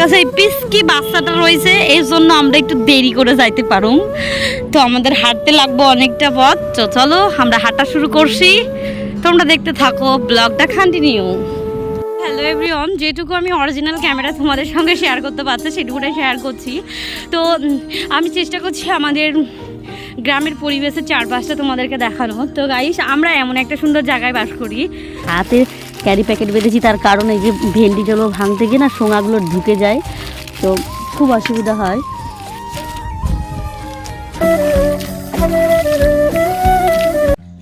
কাছে এই পিসকি বাচ্চাটা রয়েছে, এর জন্য আমরা একটু দেরি করে যাইতে পারুম। তো আমাদের হাঁটতে লাগবো অনেকটা পথ। তো চলো আমরা হাঁটা শুরু করছি, তোমরা দেখতে থাকো, ব্লগটা কন্টিনিউ। হ্যালো এভরিওয়ান, যেটুকু আমি অরিজিনাল ক্যামেরা তোমাদের সঙ্গে শেয়ার করতে পারছি সেটুকুটাই শেয়ার করছি। তো আমি চেষ্টা করছি আমাদের গ্রামের পরিবেশের চারপাশটা তোমাদেরকে দেখানো। তো গাইস, আমরা এমন একটা সুন্দর জায়গায় বাস করি, হাতে ক্যারি প্যাকেট বেঁধেছি, তার কারণ এই যে ভেন্ডিগুলো ভাঙতে গিয়ে না সোঙাগুলো ঢুকে যায়, তো খুব অসুবিধা হয়।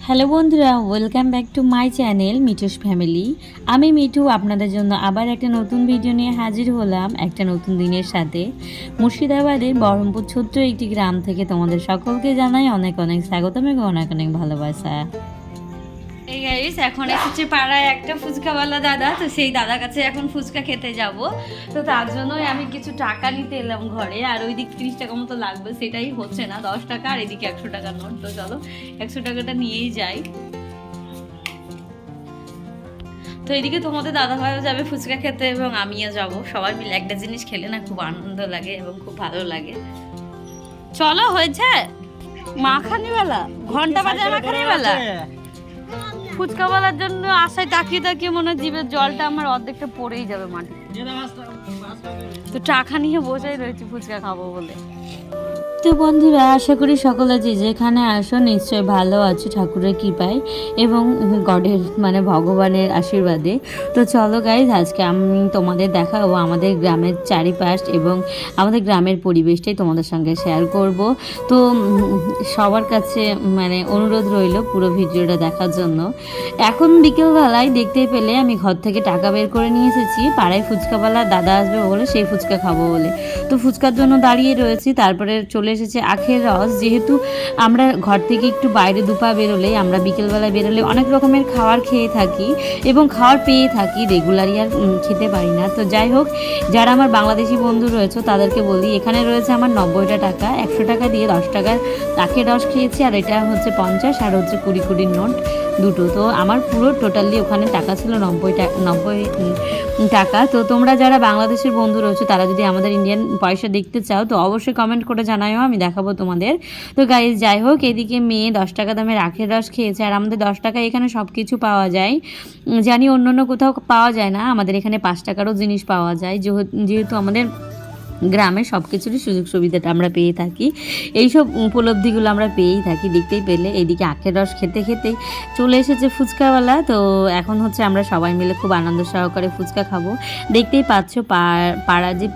হ্যালো বন্ধুরা, welcome back to my channel Mithu's family. আমি মিঠু, আপনাদের জন্য আবার একটা নতুন ভিডিও নিয়ে হাজির হলাম একটা নতুন দিনের সাথে। মুর্শিদাবাদের বহরমপুর ছোট্ট একটি গ্রাম থেকে তোমাদের সকলকে জানাই অনেক অনেক স্বাগতম এবং অনেক অনেক ভালোবাসা। এই গাইস, এখন এসেছে পাড়ায় একটা ফুচকাওয়ালা দাদা, তো সেই দাদার কাছে এখন ফুচকা খেতে যাব। তো তার জন্যই আমি কিছু টাকা নিতে এলাম ঘরে, আর ওই দিক 30 টাকা মতো লাগবে, সেটাই হচ্ছে না, 10 টাকা, আর এদিকে 100 টাকা নোট। তো চলো 100 টাকাটা নিয়েই যাই। তো এদিকে তোমাদের দাদা ভাইও যাবে ফুচকা খেতে এবং আমিও যাব, সবাই মিলে একটা জিনিস খেলে না খুব আনন্দ লাগে এবং খুব ভালো লাগে। চলো, হয়েছে মাখানিওয়ালা, ঘন্টা বাজার মাখানিওয়ালা। ফুচকাওয়ালার জন্য আশায় তাকিয়ে তাকিয়ে মনে হয় জিভের জলটা আমার অর্ধেকটা পড়েই যাবে মাটিতে। তো টাকা নিয়ে বসেই রয়েছি ফুচকা খাবো বলে। তো বন্ধুরা, আশা করি সকলে যে যেখানে আসো নিশ্চয়ই ভালো আছো ঠাকুরের কৃপায় এবং গডের মানে ভগবানের আশীর্বাদে। তো চলো গাইজ, আজকে আমি তোমাদের দেখাবো আমাদের গ্রামের চারিপাশ এবং আমাদের গ্রামের পরিবেশটাই তোমাদের সঙ্গে শেয়ার করব। তো সবার কাছে মানে অনুরোধ রইল পুরো ভিডিওটা দেখার জন্য। এখন বিকেলবেলায় দেখতে পেলে আমি ঘর থেকে টাকা বের করে নিয়ে এসেছি, পাড়ায় ফুচকাওয়ালা দাদা আসবে বলে সেই ফুচকা খাবো বলে। তো ফুচকার জন্য দাঁড়িয়ে রয়েছি, তারপরে চলে এসেছে আখের রস। যেহেতু আমরা ঘর থেকে একটু বাইরে দুপা বেরোলে, আমরা বিকেলবেলায় বেরোলে অনেক রকমের খাবার খেয়ে থাকি এবং খাবার পেয়ে থাকি, রেগুলারই আর খেতে পারি না। তো যাই হোক, যারা আমার বাংলাদেশি বন্ধু রয়েছে তাদেরকে বলি, এখানে রয়েছে আমার 90টা টাকা, 100 টাকা দিয়ে 10 টাকার আখের রস খেয়েছি, আর এটা হচ্ছে 50, আর হচ্ছে 20 নোট দুটো। তো আমার পুরো টোটালি ওখানে টাকা ছিল 90 টাকা। তো তোমরা যারা বাংলাদেশের বন্ধু রয়েছে তারা যদি আমাদের ইন্ডিয়ান পয়সা দেখতে চাও তো অবশ্যই কমেন্ট করে জানাও, আমি দেখাবো তোমাদের। তো গাইজ, যাই হোক, এদিকে মেয়ে 10 টাকা দামের আখের রস খেয়েছে, আর আমাদের 10 টাকায় এখানে সব কিছু পাওয়া যায়। জানি অন্য অন্য কোথাও পাওয়া যায় না, আমাদের এখানে 5 টাকারও জিনিস পাওয়া যায়, যেহেতু আমাদের গ্রামে সব কিছুরই সুযোগ সুবিধাটা আমরা পেয়ে থাকি, এইসব উপলব্ধিগুলো আমরা পেয়েই থাকি। দেখতেই পেলে এদিকে আখের রস খেতে খেতেই চলে এসেছে ফুচকাওয়ালা। তো এখন হচ্ছে আমরা সবাই মিলে খুব আনন্দ সহকারে ফুচকা খাবো। দেখতেই পাচ্ছ পাড়ার যে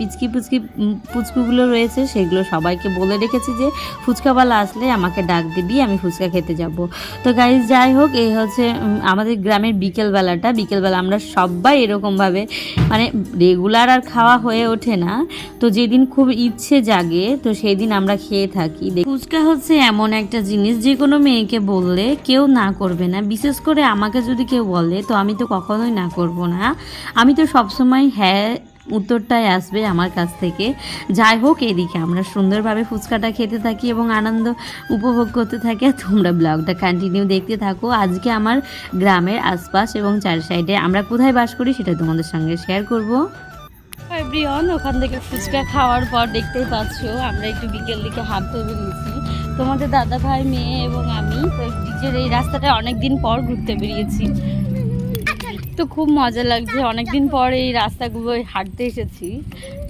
পুচকুগুলো রয়েছে সেগুলো সবাইকে বলে রেখেছি যে ফুচকাওয়ালা আসলে আমাকে ডাক দিবি, আমি ফুচকা খেতে যাব। তো গাইজ, যাই হোক, এই হচ্ছে আমাদের গ্রামের বিকেলবেলা আমরা সবাই এরকমভাবে মানে রেগুলার আর খাওয়া হয়ে ওঠে না, তো যেদিন খুব ইচ্ছে জাগে তো সেই দিন আমরা খেয়ে থাকি। ফুচকা হচ্ছে এমন একটা জিনিস যে কোনো মেয়েকে বললে কেউ না করবে না, বিশেষ করে আমাকে যদি কেউ বলে তো আমি তো কখনোই না করব না, আমি তো সবসময় হ্যাঁ উত্তরটাই আসবে আমার কাছ থেকে। যাই হোক, এদিকে আমরা সুন্দরভাবে ফুচকাটা খেতে থাকি এবং আনন্দ উপভোগ করতে থাকি। তোমরা ব্লগটা কন্টিনিউ দেখতে থাকো। আজকে আমার গ্রামের আশপাশ এবং চার সাইডে আমরা কোথায় বাস করি সেটা তোমাদের সঙ্গে শেয়ার করব। এভরিওয়ান, ওখান থেকে ফুচকা খাওয়ার পর দেখতেই পাচ্ছ আমরা একটু বিকেল দিকে হাঁটতে বেরিয়েছি, তোমাদের দাদা ভাই, মেয়ে এবং আমি। তো ডিজের এই রাস্তাটা অনেকদিন পর ঘুরতে বেরিয়েছি, তো খুব মজা লাগছে, অনেকদিন পর এই রাস্তাগুলো হাঁটতে এসেছি।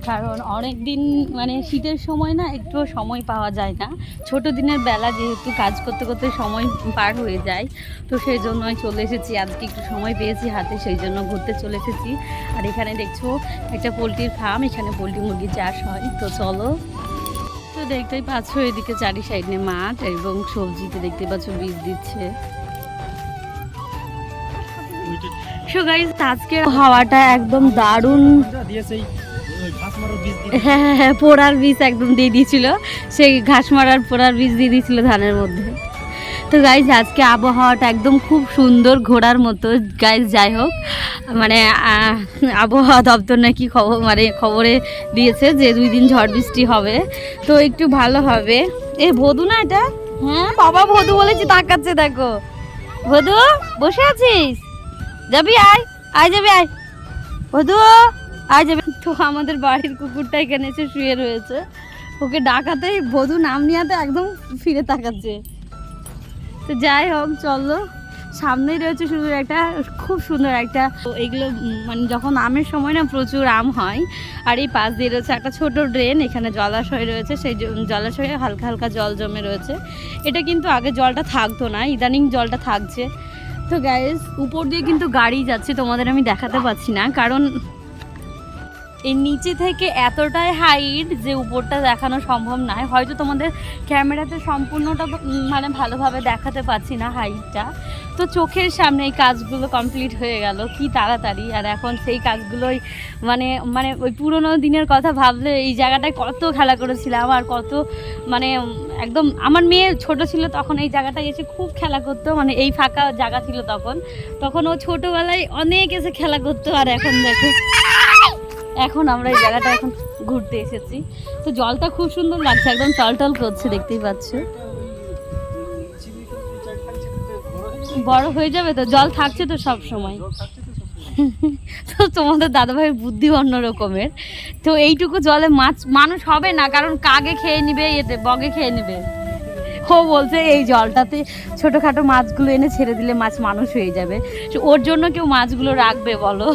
কারণ অনেক দিন মানে শীতের সময় না একটু সময় পাওয়া যায় না, ছোটো দিনের বেলা যেহেতু কাজ করতে করতে সময় পার হয়ে যায়, তো সেই জন্যই চলে এসেছি। আজকে একটু সময় পেয়েছি হাতে, সেই জন্য ঘুরতে চলে এসেছি। আর এখানে দেখছো একটা পোলট্রির ফার্ম, এখানে পোলট্রি মুরগি চাষ হয়। তো চলো, তো দেখতেই পাচ্ছ এদিকে চারি সাইডে মাঠ এবং সবজিতে দেখতে পাচ্ছ বীজ দিচ্ছে। সো গাইস, আজকের হাওয়াটা একদম দারুণ। হ্যাঁ, পোড়ার বীজ একদম দিয়ে দিয়েছিল, সেই ঘাস মারার পোড়ার বীজ দিয়ে দিয়েছিল ধানের মধ্যে। তো গাইজ, আজকে আবহাওয়াটা একদম খুব সুন্দর, ঘোরার মতো। গাইজ, যাই হোক, মানে আবহাওয়া দপ্তর নাকি খবরে দিয়েছে যে 2 দিন ঝড় বৃষ্টি হবে, তো একটু ভালো হবে। এ ভদু না এটা? হ্যাঁ বাবা, ভদু বলেছি, তাকাচ্ছে দেখো। ভদু, বসে আছিস? যাবি? আয় যাবি, আয় ভদু, আয় যাবি। তো আমাদের বাড়ির কুকুরটা এখানে এসে শুয়ে রয়েছে, ওকে ডাকাতেই বধূ নাম নিয়াতে একদম ফিরে তাকাচ্ছে। তো যাই হোক চলো, সামনেই রয়েছে শুধু একটা খুব সুন্দর একটা, এগুলো মানে যখন আমের সময় না প্রচুর আম হয়। আর এই পাশ দিয়ে রয়েছে একটা ছোট ড্রেন, এখানে জলাশয় রয়েছে, সেই জলাশয়ে হালকা হালকা জল জমে রয়েছে। এটা কিন্তু আগে জলটা থাকতো না, ইদানিং জলটা থাকছে। তো গাইস উপর দিয়ে কিন্তু গাড়ি যাচ্ছে, তোমাদের আমি দেখাতে পাচ্ছি না কারণ এই নিচে থেকে এতটাই হাইট যে উপরটা দেখানো সম্ভব নয়। হয়তো তোমাদের ক্যামেরাতে সম্পূর্ণটা মানে ভালোভাবে দেখাতে পাচ্ছি না হাইটটা। তো চোখের সামনে এই কাজগুলো কমপ্লিট হয়ে গেল কি তাড়াতাড়ি। আর এখন সেই কাজগুলোই মানে মানে ওই পুরোনো দিনের কথা ভাবলে এই জায়গাটায় কত খেলা করেছিলাম, আর কত মানে একদম আমার মেয়ে ছোট ছিল তখন এই জায়গাটায় এসে খুব খেলা করতো, মানে এই ফাঁকা জায়গা ছিল তখন ও ছোটোবেলায় অনেক এসে খেলা করতো। আর এখন দেখো এখন আমরা এই জায়গাটা এখন ঘুরতে এসেছি। তো জলটা খুব সুন্দর লাগছে, একদম টলটল করছে, দেখতেই পাচ্ছ। বড় হয়ে যাবে তো, জল থাকছে তো সব সময়। তো তোমাদের দাদাভাইয়ের বুদ্ধি অন্য রকমের। তো এইটুকু জলে মাছ মানুষ হবে না, কারণ কাগে খেয়ে নিবে, এতে বগে খেয়ে নিবে। ও বলছে এই জলটাতে ছোটোখাটো মাছগুলো এনে ছেড়ে দিলে মাছ মানুষ হয়ে যাবে। ওর জন্য কেউ মাছগুলো রাখবে বলো?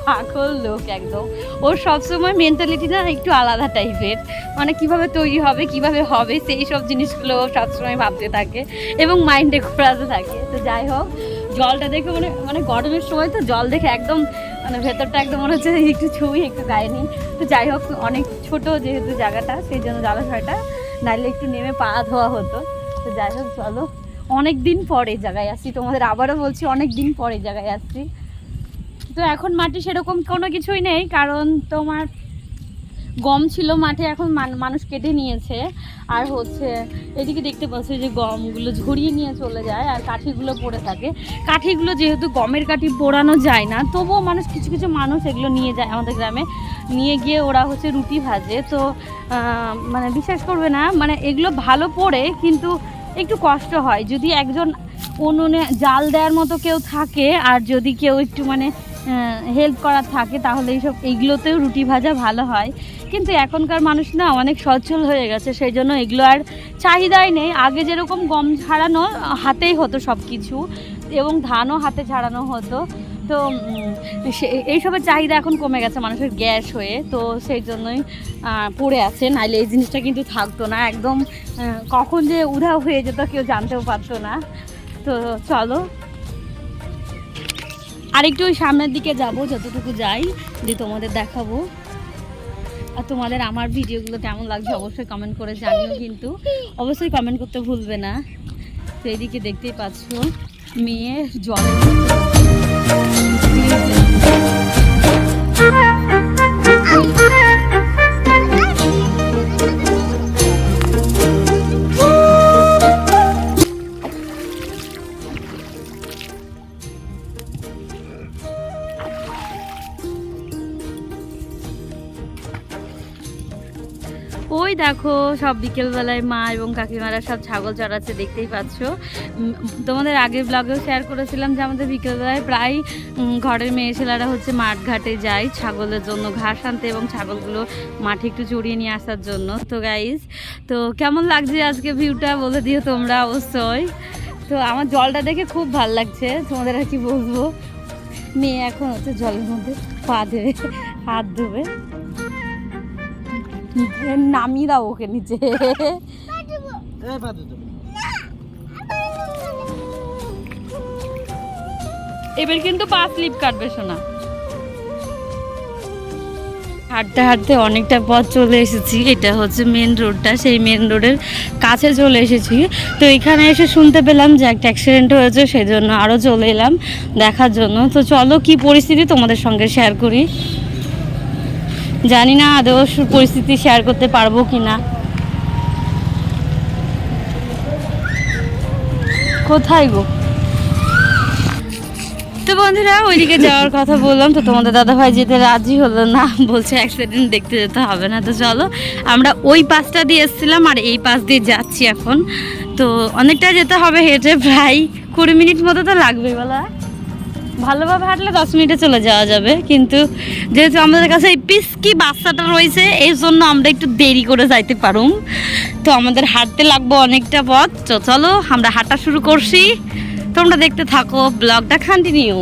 পাগল লোক একদম। ওর সবসময় মেন্টালিটি না একটু আলাদা টাইপের, মানে কিভাবে তৈরি হবে কিভাবে হবে সেই সব জিনিসগুলো ও সবসময় ভাবতে থাকে এবং মাইন্ডে ঘোরাতে থাকে। তো যাই হোক জলটা দেখে মানে গরমের সময় তো জল দেখে একদম মানে ভেতরটা একদম মনে হচ্ছে একটু ছুঁই একটু গায়ে নিই। তো যাই হোক অনেক ছোট যেহেতু জায়গাটা, সেই জন্য জলাশয়টা নাইলে একটু নেমে পা ধোয়া হতো। তো যাই হোক চলো, অনেক দিন পরে জায়গায় আসছি, তোমাদের আবারও বলছি অনেক দিন পরে জায়গায় আসছি। তো এখন মাটি সেরকম কোনো কিছুই নেই, কারণ তোমার গম ছিল মাঠে, এখন মানুষ কেটে নিয়েছে। আর হচ্ছে এদিকে দেখতে পাচ্ছি যে গমগুলো ঝরিয়ে নিয়ে চলে যায়, আর কাঠিগুলো পড়ে থাকে। কাঠিগুলো যেহেতু গমের কাঠি পোড়ানো যায় না, তবুও মানুষ কিছু কিছু মানুষ এগুলো নিয়ে যায় আমাদের গ্রামে, নিয়ে গিয়ে ওরা হচ্ছে রুটি ভাজে। তো মানে বিশ্বাস করবে না, মানে এগুলো ভালো পড়ে কিন্তু একটু কষ্ট হয়। যদি একজন উনুনে জাল দেওয়ার মতো কেউ থাকে, আর যদি কেউ একটু মানে হেল্প করার থাকে, তাহলে এইগুলোতেও রুটি ভাজা ভালো হয়। কিন্তু এখনকার মানুষ না অনেক সচ্ছল হয়ে গেছে, সেই জন্য এগুলো আর চাহিদাই নেই। আগে যেরকম গম ঝাড়ানো হাতেই হতো সব কিছু, এবং ধানও হাতে ঝাড়ানো হতো। তো এইসবের চাহিদা এখন কমে গেছে মানুষের গ্যাস হয়ে, তো সেই জন্যই পড়ে আছে, নাইলে এই জিনিসটা কিন্তু থাকতো না। একদম কখন যে উধাও হয়ে যেত কেউ জানতেও পারতো না। তো চলো আরেকটু ওই সামনের দিকে যাব, যতটুকু যাই দিয়ে তোমাদের দেখাবো। আর তোমাদের আমার ভিডিওগুলো কেমন লাগছে অবশ্যই কমেন্ট করে জানিও, কিন্তু অবশ্যই কমেন্ট করতে ভুলবে না। তো এইদিকে দেখতেই পাচ্ছ মেয়ে জলে ওই দেখো সব বিকেলবেলায় মা এবং কাকিমারা সব ছাগল চড়াচ্ছে, দেখতেই পাচ্ছ। তোমাদের আগের ব্লগেও শেয়ার করেছিলাম যে আমাদের বিকেলবেলায় প্রায় ঘরের মেয়ে ছেলেরা হচ্ছে মাঠ ঘাটে যায় ছাগলের জন্য ঘাস আনতে এবং ছাগলগুলো মাঠে একটু চড়িয়ে নিয়ে আসার জন্য। তো গাইজ, তো কেমন লাগছে আজকে ভিউটা বলে দিও তোমরা অবশ্যই। তো আমার জলটা দেখে খুব ভালো লাগছে, তোমাদের আর কি বলবো। মেয়ে এখন হচ্ছে জলের মধ্যে পা দেবে, হাত ধোবে। নামিয়ে দাও ওকে নিচে। এবার কিন্তু পা স্লিপ কাটবে শোনা। হাঁটতে হাঁটতে অনেকটা পথ চলে এসেছি, এটা হচ্ছে মেন রোডটা, সেই মেন রোডের কাছে চলে এসেছি। তো এখানে এসে শুনতে পেলাম যে একটা অ্যাক্সিডেন্ট হয়েছে, সেই জন্য আরও চলে এলাম দেখার জন্য। তো চলো কি পরিস্থিতি তোমাদের সঙ্গে শেয়ার করি। জানি না আদৌ পরিস্থিতি শেয়ার করতে পারবো কি না। কোথায় গো? তো বন্ধুরা ওইদিকে যাওয়ার কথা বললাম, তো তোমাদের দাদাভাই যেতে রাজি হলো না, বলছে অ্যাক্সিডেন্ট দেখতে যেতে হবে না। তো চলো আমরা ওই পাশটা দিয়ে এসেছিলাম আর এই পাশ দিয়ে যাচ্ছি এখন। তো অনেকটা যেতে হবে হেঁটে, প্রায় 20 মিনিট মতো তো লাগবে বলা। ভালোভাবে হাঁটলে 10 মিনিটে চলে যাওয়া যাবে, কিন্তু যেহেতু আমাদের কাছে এই পিসকি বাচ্চাটা রয়েছে এই জন্য আমরা একটু দেরি করে যাইতে পারুম। তো আমাদের হাঁটতে লাগবে অনেকটা পথ। তো চলো আমরা হাঁটা শুরু করছি, তোমরা দেখতে থাকো, ব্লগটা কন্টিনিউ।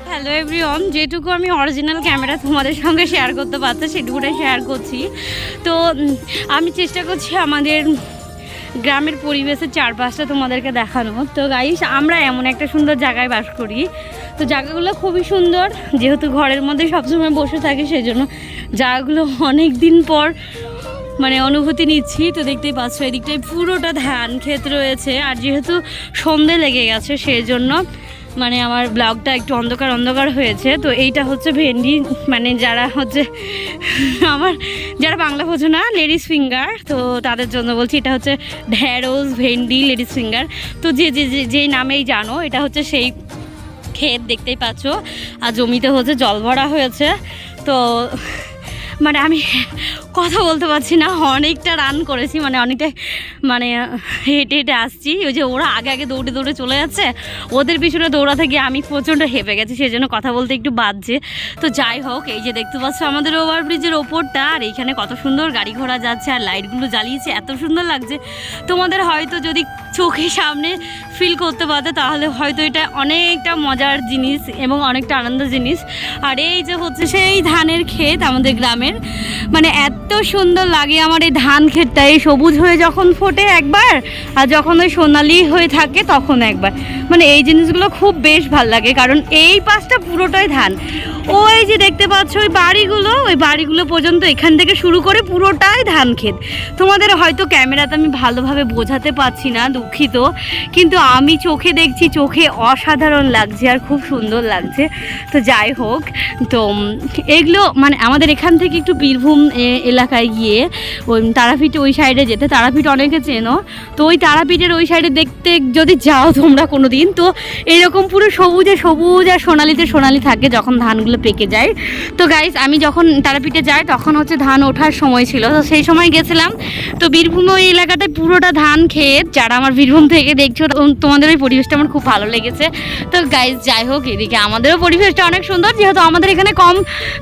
হ্যালো এভরিওয়ান, যেটুকু আমি অরিজিনাল ক্যামেরা তোমাদের সঙ্গে শেয়ার করতে পারছি সেটুকুটাই শেয়ার করছি। তো আমি চেষ্টা করছি আমাদের গ্রামের পরিবেশের চারপাশটা তোমাদেরকে দেখানো। তো গাইস, আমরা এমন একটা সুন্দর জায়গায় বাস করি, তো জায়গাগুলো খুবই সুন্দর। যেহেতু ঘরের মধ্যে সবসময় বসে থাকি সেই জন্য জায়গাগুলো অনেক দিন পর মানে অনুভূতি নিচ্ছি। তো দেখতেই পাচ্ছ এদিকটায় পুরোটা ধান ক্ষেত রয়েছে, আর যেহেতু সন্ধে লেগে গেছে সেই জন্য মানে আমার ব্লগটা একটু অন্ধকার অন্ধকার হয়েছে। তো এইটা হচ্ছে ভেন্ডি, মানে যারা হচ্ছে আমার যারা বাংলা বোঝো না, লেডিস ফিঙ্গার, তো তাদের জন্য বলছি এটা হচ্ছে ঢ্যাঁড়স, ভেন্ডি, লেডিস ফিঙ্গার। তো যেই নামেই জানো, এটা হচ্ছে সেই ক্ষেত দেখতেই পাচ্ছ, আর জমিতে হচ্ছে জল ভরা হয়েছে। তো মানে আমি কথা বলতে পারছি না, অনেকটা রান করেছি, মানে অনেকটা মানে হেঁটে হেঁটে আসছি। ওই যে ওরা আগে আগে দৌড়ে দৌড়ে চলে যাচ্ছে, ওদের পিছনে দৌড়াতে গিয়ে আমি প্রচণ্ড হেঁপে গেছি, সেই জন্য কথা বলতে একটু বাজছে। তো যাই হোক, এই যে দেখতে পাচ্ছ আমাদের ওভারব্রিজের ওপরটা, আর এইখানে কত সুন্দর গাড়ি ঘোড়া যাচ্ছে, আর লাইটগুলো জ্বালিয়েছে, এত সুন্দর লাগছে। তোমাদের হয়তো যদি চোখের সামনে ফিল করতে পারতে তাহলে হয়তো এটা অনেকটা মজার জিনিস এবং অনেকটা আনন্দের জিনিস। আর এই যে হচ্ছে সেই ধানের ক্ষেত আমাদের গ্রামের, মানে এত সুন্দর লাগে আমার এই ধান ক্ষেতটা। এই সবুজ হয়ে যখন ফোটে একবার, আর যখন ওই সোনালি হয়ে থাকে তখন একবার, মানে এই জিনিসগুলো খুব বেশ ভাল লাগে। কারণ এই পাশটা পুরোটাই ধান, ওই যে দেখতে পাচ্ছ ওই বাড়িগুলো পর্যন্ত এখান থেকে শুরু করে পুরোটাই ধান ক্ষেত। তোমাদের হয়তো ক্যামেরাতে আমি ভালোভাবে বোঝাতে পারছি না, দুঃখিত, কিন্তু আমি চোখে দেখছি, চোখে অসাধারণ লাগছে আর খুব সুন্দর লাগছে। তো যাই হোক, তো এগুলো মানে আমাদের এখান থেকে একটু বীরভূম এলাকায় গিয়ে ওই তারাপীঠ ওই সাইডে যেতে, তারাপীঠ অনেকে চেনো, তো ওই তারাপীঠের ওই সাইডে দেখতে যদি যাও তোমরা কোনো দিন, তো এরকম পুরো সবুজে সবুজ আর সোনালিতে সোনালি থাকে যখন ধানগুলো পেকে যায়। তো গাইস, আমি যখন তারাপীঠে যাই তখন হচ্ছে ধান ওঠার সময় ছিল, তো সেই সময় গেছিলাম। তো বীরভূম ওই এলাকাটায় পুরোটা ধান ক্ষেত, যারা আমার বীরভূম থেকে দেখছো তোমাদের ওই পরিবেশটা আমার খুব ভালো লেগেছে। তো গাইস যাই হোক, এদিকে আমাদেরও পরিবেশটা অনেক সুন্দর, যেহেতু আমাদের এখানে কম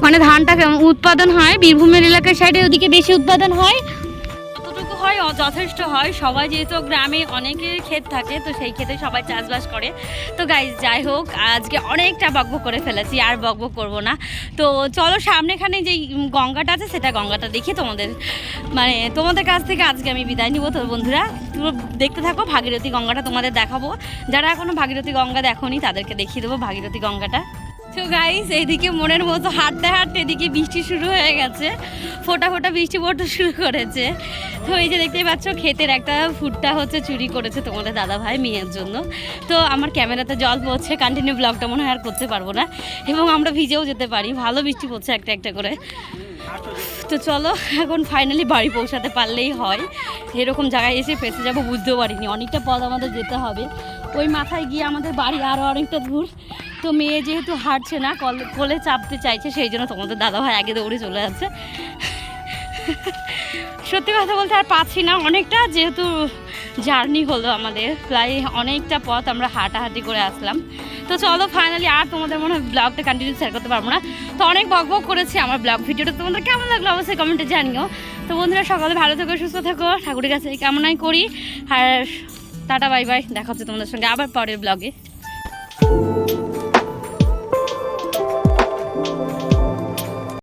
মানে ধানটা উৎপাদন হয়, বীরভূমের এলাকার সাইডে ওদিকে বেশি উৎপাদন হয়, যতটুকু হয় যথেষ্ট হয়। সবাই যেহেতু গ্রামে অনেকের ক্ষেত থাকে, তো সেই ক্ষেত্রে সবাই চাষবাস করে। তো গাইস যাই হোক, আজকে অনেকটা বকবক করে ফেলেছি, আর বকবক করবো না। তো চলো সামনেখানে যেই গঙ্গাটা আছে সেটা গঙ্গাটা দেখি তোমাদের কাছ থেকে আজকে আমি বিদায় নিব। তো বন্ধুরা তোমরা দেখতে থাকো, ভাগীরথী গঙ্গাটা তোমাদের দেখাবো। যারা এখনো ভাগীরথী গঙ্গা দেখোনি তাদেরকে দেখিয়ে দেবো ভাগীরথী গঙ্গাটা। তো গাইস, এইদিকে মনের মতো হাঁটতে হাঁটতে এদিকে বৃষ্টি শুরু হয়ে গেছে, ফোঁটা ফোঁটা বৃষ্টি পড়তে শুরু করেছে। তো এই যে দেখতেই পাচ্ছ, ক্ষেতের একটা ফুটটা হচ্ছে চুরি করেছে তোমাদের দাদা ভাই মেয়ের জন্য। তো আমার ক্যামেরাতে জল পড়ছে, কন্টিনিউ ব্লগটা মনে হয় আর করতে পারবো না, এবং আমরা ভিজেও যেতে পারি, ভালো বৃষ্টি পড়ছে একটা একটা করে। তো চলো এখন ফাইনালি বাড়ি পৌঁছাতে পারলেই হয়। এরকম জায়গায় এসে ফেসে যাবো বুঝতেও পারিনি, অনেকটা পথ আমাদের যেতে হবে। ওই মাথায় গিয়ে আমাদের বাড়ি আরও অনেকটা দূর। তো মেয়ে যেহেতু হাঁটছে না, কোলে চাপতে চাইছে, সেই জন্য তোমাদের দাদাভাই আগে দৌড়ে চলে যাচ্ছে। সত্যি কথা বলতে আর পাচ্ছি না, অনেকটা যেহেতু জার্নি হলো আমাদের, প্রায় অনেকটা পথ আমরা হাঁটাহাঁটি করে আসলাম। তো চলো ফাইনালি আর তোমাদের মনে হয় ব্লগটা কন্টিনিউ শেয়ার করতে পারবো না। তো অনেক বকবক করেছি, আমার ব্লগ ভিডিওটা তোমাদের কেমন লাগলো অবশ্যই কমেন্টে জানিও। তো বন্ধুরা সকালে ভালো থেকো, সুস্থ থেকো, ঠাকুরের কাছে কামনাই করি। আর টাটা বাই বাই, দেখা হচ্ছে তোমাদের সঙ্গে আবার পরের ব্লগে।